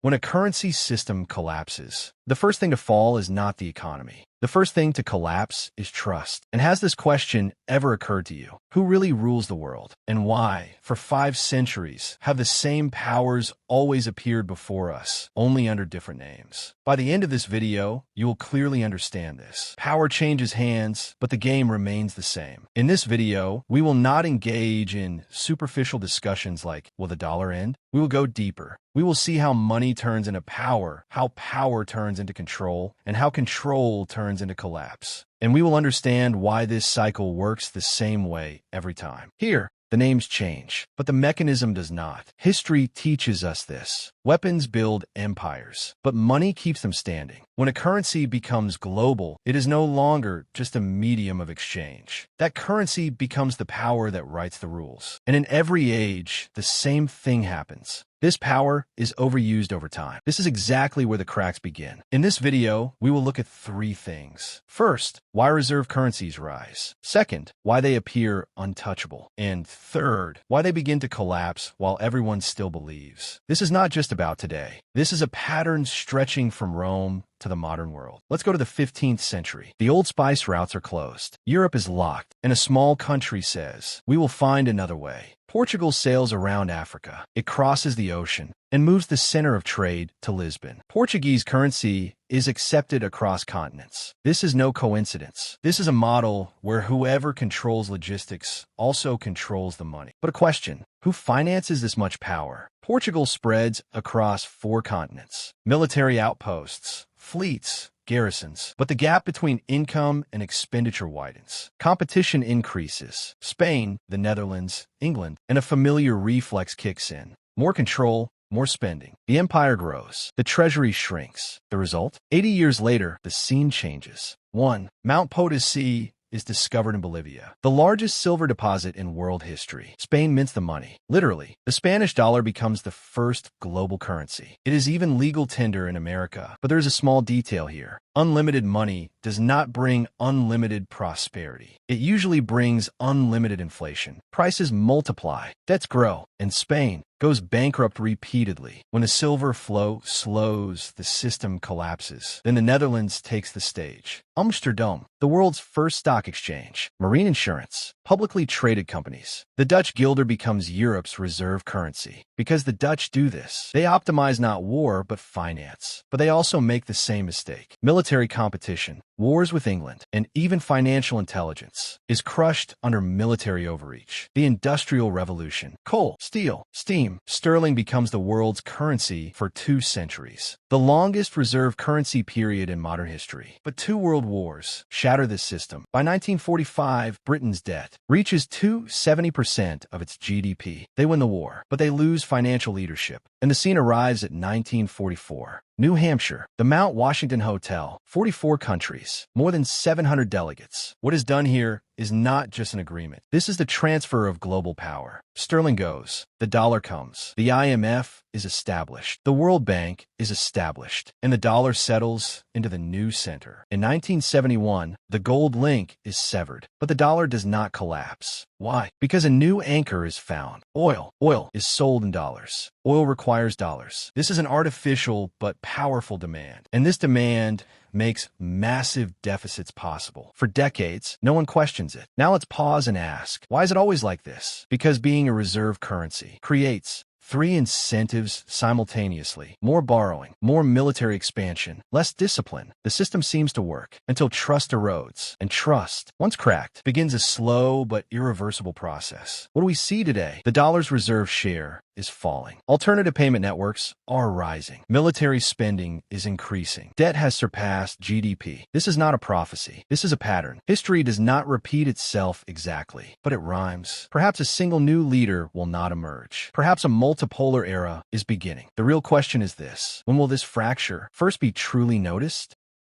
When a currency system collapses, the first thing to fall is not the economy. The first thing to collapse is trust. And has this question ever occurred to you? Who really rules the world? And why, for 5 centuries, have the same powers always appeared before us, only under different names? By the end of this video, you will clearly understand this. Power changes hands, but the game remains the same. In this video, we will not engage in superficial discussions like, will the dollar end? We will go deeper. We will see how money turns into power, how power turns into control, and how control turns into collapse. And we will understand why this cycle works the same way every time. Here, the names change, but the mechanism does not. History teaches us this. Weapons build empires, but money keeps them standing. When a currency becomes global, it is no longer just a medium of exchange. That currency becomes the power that writes the rules. And in every age, the same thing happens. This power is overused over time. This is exactly where the cracks begin. In this video, we will look at 3 things. First, why reserve currencies rise. Second, why they appear untouchable. And third, why they begin to collapse while everyone still believes. This is not just about today. This is a pattern stretching from Rome to the modern world. Let's go to the 15th century. The old spice routes are closed. Europe is locked, and a small country says, we will find another way. Portugal sails around Africa. It crosses the ocean and moves the center of trade to Lisbon. Portuguese currency is accepted across continents. This is no coincidence. This is a model where whoever controls logistics also controls the money. But a question, who finances this much power? Portugal spreads across 4 continents. Military outposts, fleets, garrisons. But the gap between income and expenditure widens. Competition increases. Spain, the Netherlands, England, and a familiar reflex kicks in. More control, more spending. The empire grows. The treasury shrinks. The result? 80 years later, the scene changes. 1. Mount Potosi is discovered in Bolivia, the largest silver deposit in world history. Spain mints the money. Literally, the Spanish dollar becomes the first global currency. It is even legal tender in America. But there's a small detail here. Unlimited money does not bring unlimited prosperity. It usually brings unlimited inflation. Prices multiply, debts grow, and Spain goes bankrupt repeatedly. When the silver flow slows, the system collapses. Then the Netherlands takes the stage. Amsterdam, the world's first stock exchange. Marine insurance, publicly traded companies. The Dutch guilder becomes Europe's reserve currency. Because the Dutch do this, they optimize not war, but finance. But they also make the same mistake. Military competition, wars with England, and even financial intelligence is crushed under military overreach. The Industrial Revolution. Coal, steel, steam. Sterling becomes the world's currency for 2 centuries. The longest reserve currency period in modern history. But 2 world wars shatter this system. By 1945, Britain's debt reaches 70% of its GDP. They win the war, but they lose financial leadership. And the scene arrives at 1944. New Hampshire, the Mount Washington Hotel, 44 countries, more than 700 delegates. What is done here is not just an agreement. This is the transfer of global power. Sterling goes, the dollar comes, the IMF is established, the World Bank is established, and the dollar settles into the new center. In 1971, the gold link is severed, but the dollar does not collapse. Why? Because a new anchor is found. Oil. Oil is sold in dollars. Oil requires dollars. This is an artificial but powerful demand, and this demand makes massive deficits possible. For decades, no one questions it. Now let's pause and ask, why is it always like this? Because being a reserve currency creates 3 incentives simultaneously. More borrowing, more military expansion, less discipline. The system seems to work until trust erodes. And trust, once cracked, begins a slow but irreversible process. What do we see today? The dollar's reserve share is falling. Alternative payment networks are rising. Military spending is increasing. Debt has surpassed GDP. This is not a prophecy. This is a pattern. History does not repeat itself exactly, but it rhymes. Perhaps a single new leader will not emerge. Perhaps a multipolar era is beginning. The real question is this: when will this fracture first be truly noticed,